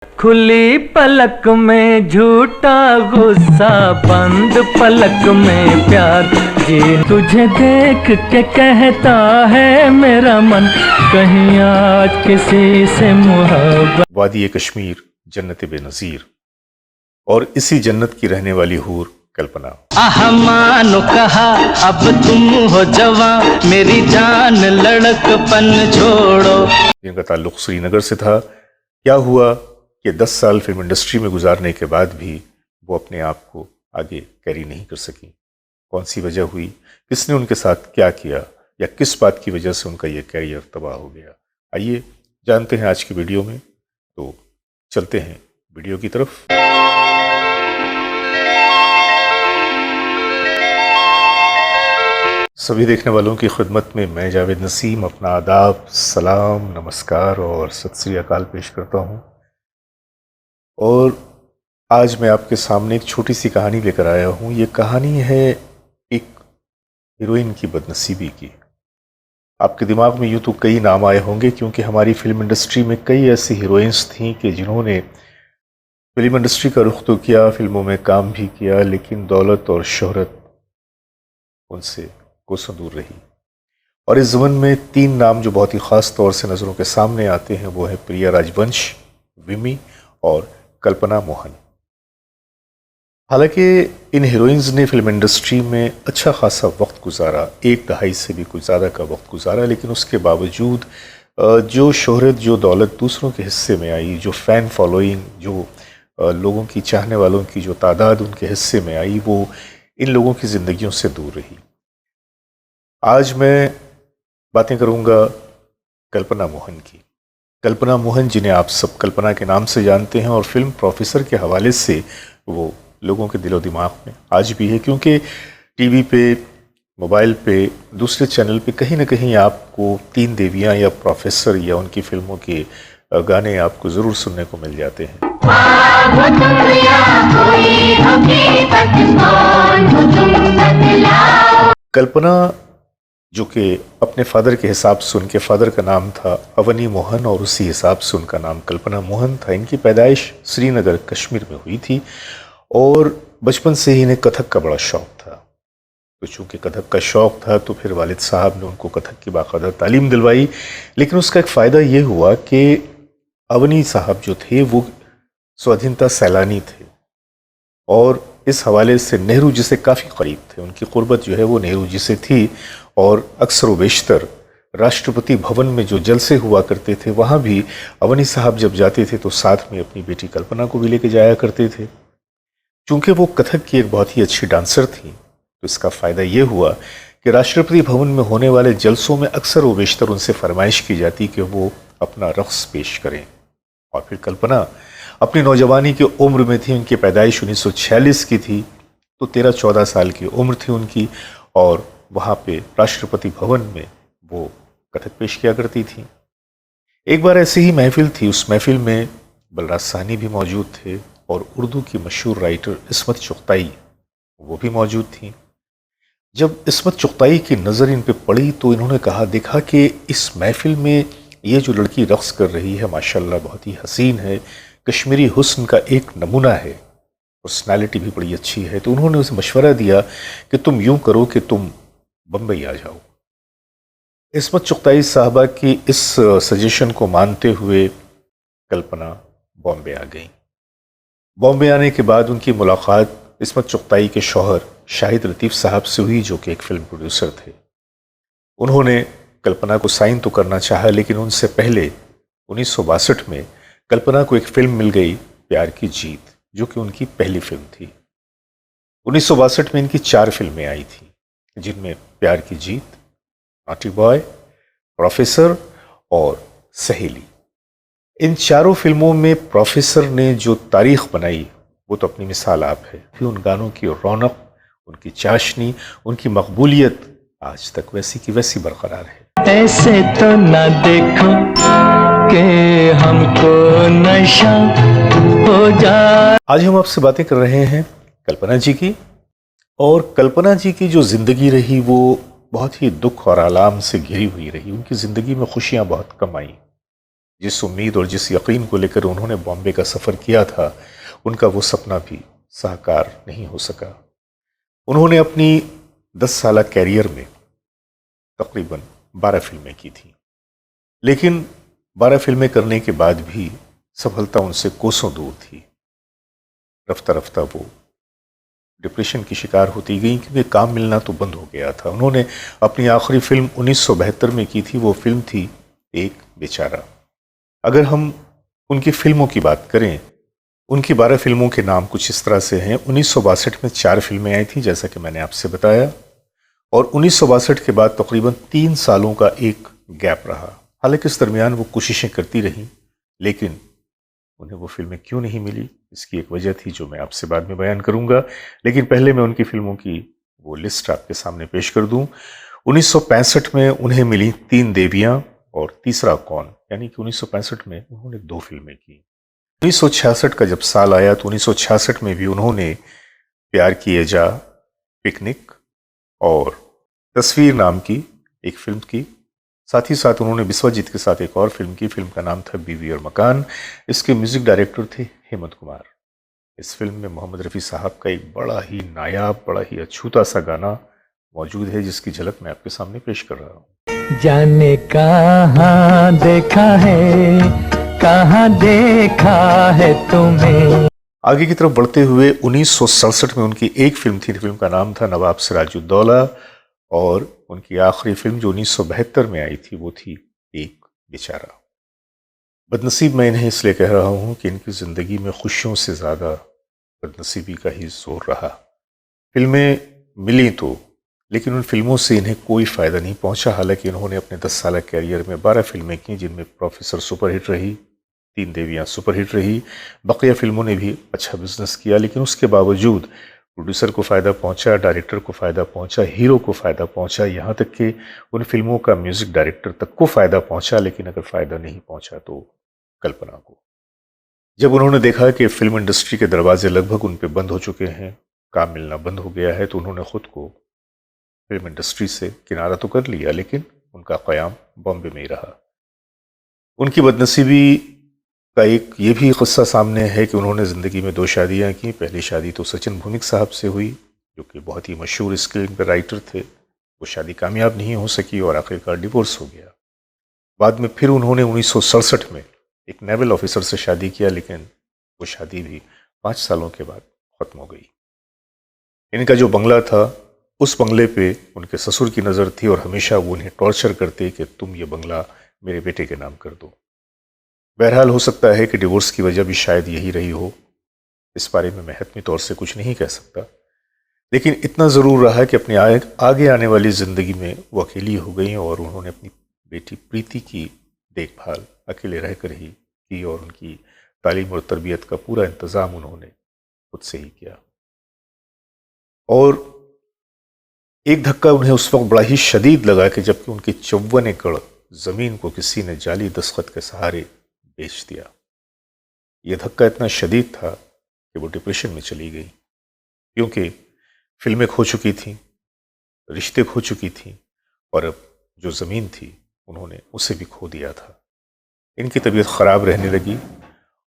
खुली पलक में झूठा गुस्सा, बंद पलक में प्यार। जी तुझे देख के कहता है मेरा मन, कहीं आज किसी से मुहब्बत। वादी कश्मीर जन्नत बेनज़ीर, और इसी जन्नत की रहने वाली हूर कल्पना। मानो कहा अब तुम हो जवां, मेरी जान लड़कपन छोड़ो। जिनका ताल्लुक श्रीनगर से था। क्या हुआ कि 10 साल फिल्म इंडस्ट्री में गुजारने के बाद भी वो अपने आप को आगे कैरी नहीं कर सकी। कौन सी वजह हुई, किसने उनके साथ क्या किया, या किस बात की वजह से उनका ये कैरियर तबाह हो गया, आइए जानते हैं आज की वीडियो में। तो चलते हैं वीडियो की तरफ। सभी देखने वालों की खिदमत में मैं जावेद नसीम अपना आदाब, सलाम, नमस्कार और सत श्री अकाल पेश करता हूँ। और आज मैं आपके सामने एक छोटी सी कहानी लेकर आया हूँ। ये कहानी है एक हीरोइन की बदनसीबी की। आपके दिमाग में यूँ तो कई नाम आए होंगे, क्योंकि हमारी फिल्म इंडस्ट्री में कई ऐसी हीरोइंस थीं कि जिन्होंने फिल्म इंडस्ट्री का रुख तो किया, फिल्मों में काम भी किया, लेकिन दौलत और शोहरत उनसे कोसों दूर रही। और इस ज़मन में 3 नाम जो बहुत ही ख़ास तौर से नज़रों के सामने आते हैं वो है प्रिया राजवंश, विमी और कल्पना मोहन। हालांकि इन हीरोइंस ने फिल्म इंडस्ट्री में अच्छा खासा वक्त गुजारा, 1 दहाई से भी कुछ ज़्यादा का वक्त गुजारा, लेकिन उसके बावजूद जो शोहरत, जो दौलत दूसरों के हिस्से में आई, जो फ़ैन फॉलोइंग, जो लोगों की चाहने वालों की जो तादाद उनके हिस्से में आई, वो इन लोगों की ज़िंदगियों से दूर रही। आज मैं बातें करूंगा कल्पना मोहन की। कल्पना मोहन, जिन्हें आप सब कल्पना के नाम से जानते हैं, और फिल्म प्रोफेसर के हवाले से वो लोगों के दिलो दिमाग में आज भी है, क्योंकि टीवी पे, मोबाइल पे, दूसरे चैनल पे कहीं ना कहीं आपको 3 देवियां या प्रोफेसर या उनकी फिल्मों के गाने आपको ज़रूर सुनने को मिल जाते हैं। कल्पना, जो कि अपने फादर के हिसाब से, उनके फादर का नाम था अवनी मोहन और उसी हिसाब से उनका नाम कल्पना मोहन था। इनकी पैदाइश श्रीनगर कश्मीर में हुई थी और बचपन से ही इन्हें कथक का बड़ा शौक़ था। तो चूँकि कथक का शौक़ था तो फिर वालिद साहब ने उनको कथक की बाकायदा तालीम दिलवाई। लेकिन उसका एक फ़ायदा ये हुआ कि अवनी साहब जो थे वो स्वाधीनता सैलानी थे और इस हवाले से नेहरू जी से काफ़ी करीब थे। उनकी क़ुर्बत जो है वो नेहरू जी से थी और अक्सर व बेशतर राष्ट्रपति भवन में जो जलसे हुआ करते थे वहाँ भी अवनी साहब जब जाते थे तो साथ में अपनी बेटी कल्पना को भी लेके जाया करते थे। चूँकि वो कथक की एक बहुत ही अच्छी डांसर थी तो इसका फ़ायदा ये हुआ कि राष्ट्रपति भवन में होने वाले जलसों में अक्सर व बेशतर उनसे फरमाइश की जाती कि वो अपना रक़्स पेश करें। और फिर कल्पना अपनी नौजवानी की उम्र में थी, उनकी पैदाइश 1946 की थी, तो 13-14 साल की उम्र थी उनकी, और वहाँ पे राष्ट्रपति भवन में वो कथक पेश किया करती थी। एक बार ऐसी ही महफिल थी, उस महफिल में बलराज साहनी भी मौजूद थे और उर्दू की मशहूर राइटर इस्मत चुग़ताई वो भी मौजूद थी। जब इस्मत चुग़ताई की नज़र इन पे पड़ी तो इन्होंने कहा, देखा कि इस महफिल में ये जो लड़की रक़्स कर रही है माशाल्लाह बहुत ही हसीन है, कश्मीरी हुस्न का एक नमूना है, पर्सनैलिटी भी बड़ी अच्छी है। तो उन्होंने उसे मशवरा दिया कि तुम यूं करो कि तुम बम्बई आ जाओ। इस्मत चुग़ताई साहबा की इस सजेशन को मानते हुए कल्पना बॉम्बे आ गई। बॉम्बे आने के बाद उनकी मुलाकात इस्मत चुग़ताई के शौहर शाहिद लतीफ़ साहब से हुई, जो कि एक फ़िल्म प्रोड्यूसर थे। उन्होंने कल्पना को साइन तो करना चाहा, लेकिन उनसे पहले 1962 में कल्पना को एक फ़िल्म मिल गई, प्यार की जीत, जो कि उनकी पहली फ़िल्म थी। 1962 में इनकी 4 फिल्में आई थी, जिनमें प्यार की जीत, नॉटी बॉय, प्रोफेसर और सहेली। इन चारों फिल्मों में प्रोफेसर ने जो तारीख बनाई वो तो अपनी मिसाल आप है। फिर उन गानों की रौनक, उनकी चाशनी, उनकी मकबूलियत आज तक वैसी की वैसी बरकरार है। ऐसे तो ना देखो कि हमको नशा हो जाए। आज हम आपसे बातें कर रहे हैं कल्पना जी की, और कल्पना जी की जो ज़िंदगी रही वो बहुत ही दुख और आलाम से घिरी हुई रही। उनकी ज़िंदगी में खुशियाँ बहुत कम आई। जिस उम्मीद और जिस यकीन को लेकर उन्होंने बॉम्बे का सफ़र किया था, उनका वो सपना भी साकार नहीं हो सका। उन्होंने अपनी 10 साल कैरियर में तकरीबन 12 फिल्में की थी, लेकिन 12 फिल्में करने के बाद भी सफलता उनसे कोसों दूर थी। रफ्ता रफ्ता वो डिप्रेशन की शिकार होती गई, क्योंकि काम मिलना तो बंद हो गया था। उन्होंने अपनी आखिरी फिल्म 1972 में की थी, वो फिल्म थी एक बेचारा। अगर हम उनकी फिल्मों की बात करें, उनकी 12 फिल्मों के नाम कुछ इस तरह से हैं। 1962 में 4 फिल्में आई थी, जैसा कि मैंने आपसे बताया, और 1962 के बाद तकरीबन 3 सालों का एक गैप रहा। हालांकि इस दरमियान वो कोशिशें करती रहीं, लेकिन उन्हें वो फिल्में क्यों नहीं मिली, इसकी एक वजह थी जो मैं आपसे बाद में बयान करूंगा। लेकिन पहले मैं उनकी फिल्मों की वो लिस्ट आपके सामने पेश कर दूं। 1965 में उन्हें मिली 3 देवियां और तीसरा कौन, यानी कि 1965 में उन्होंने 2 फिल्में की। 1966 का जब साल आया तो 1966 में भी उन्होंने प्यार किए जा, पिकनिक और तस्वीर नाम की एक फिल्म की। साथ ही साथ उन्होंने बिस्वाजीत के साथ एक और फिल्म की। फिल्म का नाम था बीवी और मकान। इसके म्यूजिक डायरेक्टर थे हेमंत कुमार। इस फिल्म में मोहम्मद रफ़ी साहब का एक बड़ा ही नायाब, बड़ा ही अछूता सा गाना मौजूद है, जिसकी झलक मैं आपके सामने पेश कर रहा हूँ। जाने कहाँ देखा है, कहाँ देखा है तुम्हें। आगे की तरफ बढ़ते हुए 1967 में उनकी एक फिल्म थी, फिल्म का नाम था नवाब सिराजुद्दौला, और उनकी आखिरी फिल्म जो 1972 में आई थी वो थी एक बेचारा। बदनसीब मैं इन्हें इसलिए कह रहा हूँ कि इनकी ज़िंदगी में खुशियों से ज़्यादा बदनसीबी का ही जोर रहा। फिल्में मिली तो, लेकिन उन फिल्मों से इन्हें कोई फ़ायदा नहीं पहुंचा। हालांकि इन्होंने अपने 10 साल कैरियर में 12 फिल्में की, जिनमें प्रोफेसर सुपरहिट रही, 3 देवियां सुपरहिट रही, बकिया फिल्मों ने भी अच्छा बिजनेस किया। लेकिन उसके बावजूद प्रोड्यूसर को फ़ायदा पहुंचा, डायरेक्टर को फ़ायदा पहुंचा, हीरो को फ़ायदा पहुंचा, यहाँ तक कि उन फिल्मों का म्यूज़िक डायरेक्टर तक को फ़ायदा पहुंचा। लेकिन अगर फ़ायदा नहीं पहुंचा तो कल्पना को। जब उन्होंने देखा कि फिल्म इंडस्ट्री के दरवाजे लगभग उन पर बंद हो चुके हैं, काम मिलना बंद हो गया है, तो उन्होंने खुद को फिल्म इंडस्ट्री से किनारा तो कर लिया, लेकिन उनका क़याम बॉम्बे में ही रहा। उनकी बदनसीबी का एक ये भी किस्सा सामने है कि उन्होंने ज़िंदगी में 2 शादियाँ की। पहली शादी तो सचिन भूमिक साहब से हुई, जो कि बहुत ही मशहूर स्क्रीन पर राइटर थे। वो शादी कामयाब नहीं हो सकी और आखिरकार डिवोर्स हो गया। बाद में फिर उन्होंने 1967 में एक नेवल ऑफिसर से शादी किया, लेकिन वो शादी भी 5 सालों के बाद ख़त्म हो गई। इनका जो बंगला था, उस बंगले पे उनके ससुर की नज़र थी, और हमेशा वो उन्हें टॉर्चर करते कि तुम ये बंगला मेरे बेटे के नाम कर दो। बहरहाल हो सकता है कि डिवोर्स की वजह भी शायद यही रही हो। इस बारे में मैं हतमी तौर से कुछ नहीं कह सकता, लेकिन इतना ज़रूर रहा कि अपने आगे आने वाली ज़िंदगी में वो अकेली हो गई, और उन्होंने अपनी बेटी प्रीति की देखभाल अकेले रहकर ही की, और उनकी तालीम और तरबियत का पूरा इंतज़ाम उन्होंने खुद से ही किया। और एक धक्का उन्हें उस वक्त बड़ा ही शदीद लगा कि जबकि उनकी 54 एकड़ ज़मीन को किसी ने जाली दस्तखत के सहारे बेच दिया। यह धक्का इतना शदीद था कि वो डिप्रेशन में चली गई, क्योंकि फिल्में खो चुकी थीं, रिश्ते खो चुकी थीं, और अब जो ज़मीन थी उन्होंने उसे भी खो दिया था। इनकी तबीयत ख़राब रहने लगी,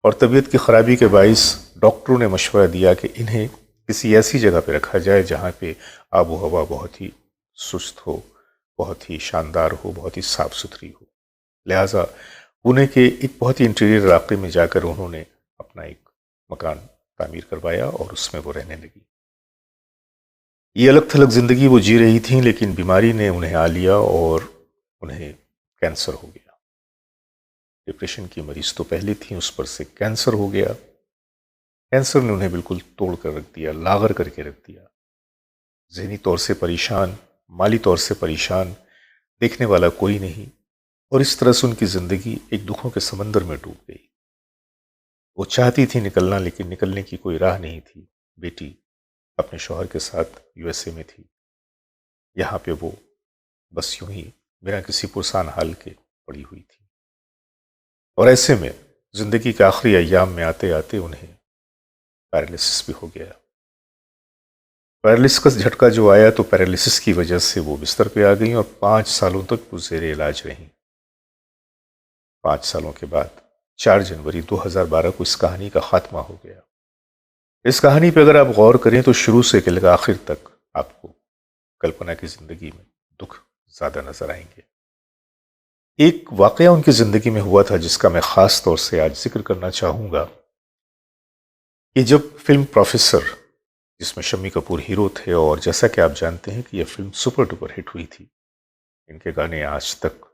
और तबीयत की ख़राबी के बाइस डॉक्टरों ने मशवरा दिया कि इन्हें किसी ऐसी जगह पर रखा जाए जहाँ पे आबो हवा बहुत ही सुस्त हो, बहुत ही शानदार हो, बहुत ही साफ़ सुथरी हो। लिहाजा पुणे के एक बहुत ही इंटीरियर इलाके में जाकर उन्होंने अपना एक मकान तामीर करवाया, और उसमें वो रहने लगी। ये अलग थलग ज़िंदगी वो जी रही थी, लेकिन बीमारी ने उन्हें आ लिया और उन्हें कैंसर हो गया। डिप्रेशन की मरीज तो पहले थी, उस पर से कैंसर हो गया। कैंसर ने उन्हें बिल्कुल तोड़ कर रख दिया, लागर करके रख दिया। ज़हनी तौर से परेशान, माली तौर से परेशान, देखने वाला कोई नहीं, और इस तरह से उनकी ज़िंदगी एक दुखों के समंदर में डूब गई। वो चाहती थी निकलना, लेकिन निकलने की कोई राह नहीं थी। बेटी अपने शौहर के साथ यूएसए में थी, यहाँ पे वो बस यूं ही बिना किसी पुरसान हाल के पड़ी हुई थी। और ऐसे में ज़िंदगी के आखिरी अय्याम में आते आते उन्हें पैरालिसिस भी हो गया। पैरालिसिस का झटका जो आया, तो पैरालिसिस की वजह से वो बिस्तर पे आ गई और 5 सालों तक वो ज़ेरे इलाज रहीं। 5 सालों के बाद 4 जनवरी 2012 को इस कहानी का खात्मा हो गया। इस कहानी पर अगर आप गौर करें तो शुरू से लेकर आखिर तक आपको कल्पना की जिंदगी में दुख ज्यादा नजर आएंगे। एक वाकया उनकी जिंदगी में हुआ था जिसका मैं खास तौर से आज जिक्र करना चाहूंगा कि जब फिल्म प्रोफेसर, जिसमें शम्मी कपूर हीरो थे, और जैसा कि आप जानते हैं कि यह फिल्म सुपर डुपर हिट हुई थी, इनके गाने आज तक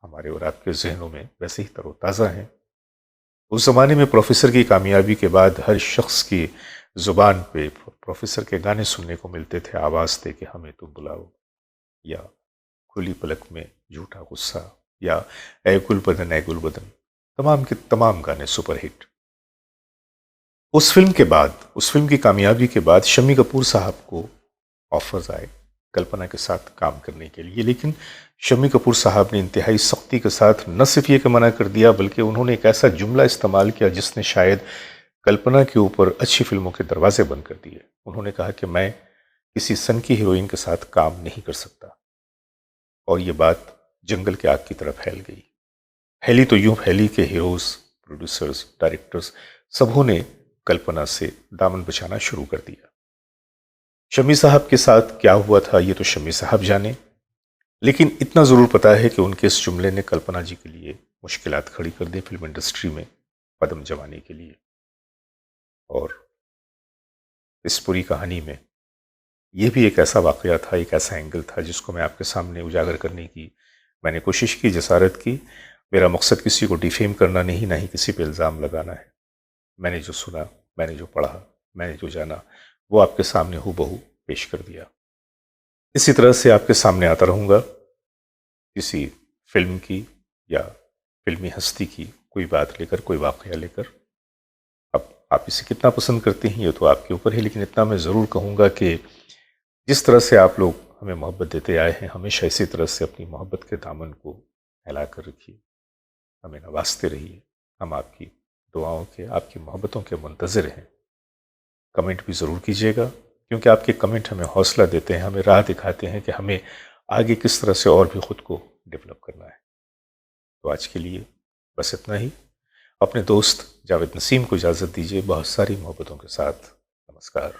हमारे और आपके जहनों में वैसे ही तरोताज़ा हैं। उस ज़माने में प्रोफेसर की कामयाबी के बाद हर शख्स की ज़ुबान पे प्रोफेसर के गाने सुनने को मिलते थे, आवाज़ दे के हमें तुम बुलाओ, या खुली पलक में झूठा गुस्सा, या ए गुलबदन ए गुलबदन, तमाम के तमाम गाने सुपर हिट। उस फिल्म के बाद, उस फिल्म की कामयाबी के बाद शम्मी कपूर साहब को ऑफर्स आए कल्पना के साथ काम करने के लिए, लेकिन शम्मी कपूर साहब ने इंतहाई सख्ती के साथ न सिर्फ ये कि मना कर दिया, बल्कि उन्होंने एक ऐसा जुमला इस्तेमाल किया जिसने शायद कल्पना के ऊपर अच्छी फिल्मों के दरवाजे बंद कर दिए। उन्होंने कहा कि मैं किसी सन की हीरोइन के साथ काम नहीं कर सकता, और ये बात जंगल के आग की तरह फैल गई। फैली तो यूं फैली कि हीरोज, प्रोड्यूसर्स, डायरेक्टर्स सबों ने कल्पना से दामन बचाना शुरू कर दिया। शम्मी साहब के साथ क्या हुआ था ये तो शम्मी साहब जाने, लेकिन इतना ज़रूर पता है कि उनके इस जुमले ने कल्पना जी के लिए मुश्किलात खड़ी कर दी फिल्म इंडस्ट्री में कदम जमाने के लिए। और इस पूरी कहानी में यह भी एक ऐसा वाकया था, एक ऐसा एंगल था जिसको मैं आपके सामने उजागर करने की मैंने कोशिश की, जसारत की। मेरा मकसद किसी को डिफेम करना नहीं, ना ही किसी पे इल्ज़ाम लगाना है। मैंने जो सुना, मैंने जो पढ़ा, मैंने जो जाना, वो आपके सामने हूबहू पेश कर दिया। इसी तरह से आपके सामने आता रहूँगा किसी फिल्म की या फिल्मी हस्ती की कोई बात लेकर, कोई वाकया लेकर। अब आप इसे कितना पसंद करते हैं ये तो आपके ऊपर है, लेकिन इतना मैं ज़रूर कहूँगा कि जिस तरह से आप लोग हमें मोहब्बत देते आए हैं, हमेशा इसी तरह से अपनी मोहब्बत के दामन को फैला कर रखिए, हमें नवाजते रहिए। हम आपकी दुआओं के, आपकी मोहब्बतों के मुंतज़िर हैं। कमेंट भी ज़रूर कीजिएगा, क्योंकि आपके कमेंट हमें हौसला देते हैं, हमें राह दिखाते हैं कि हमें आगे किस तरह से और भी ख़ुद को डेवलप करना है। तो आज के लिए बस इतना ही। अपने दोस्त जावेद नसीम को इजाज़त दीजिए, बहुत सारी मोहब्बतों के साथ। नमस्कार।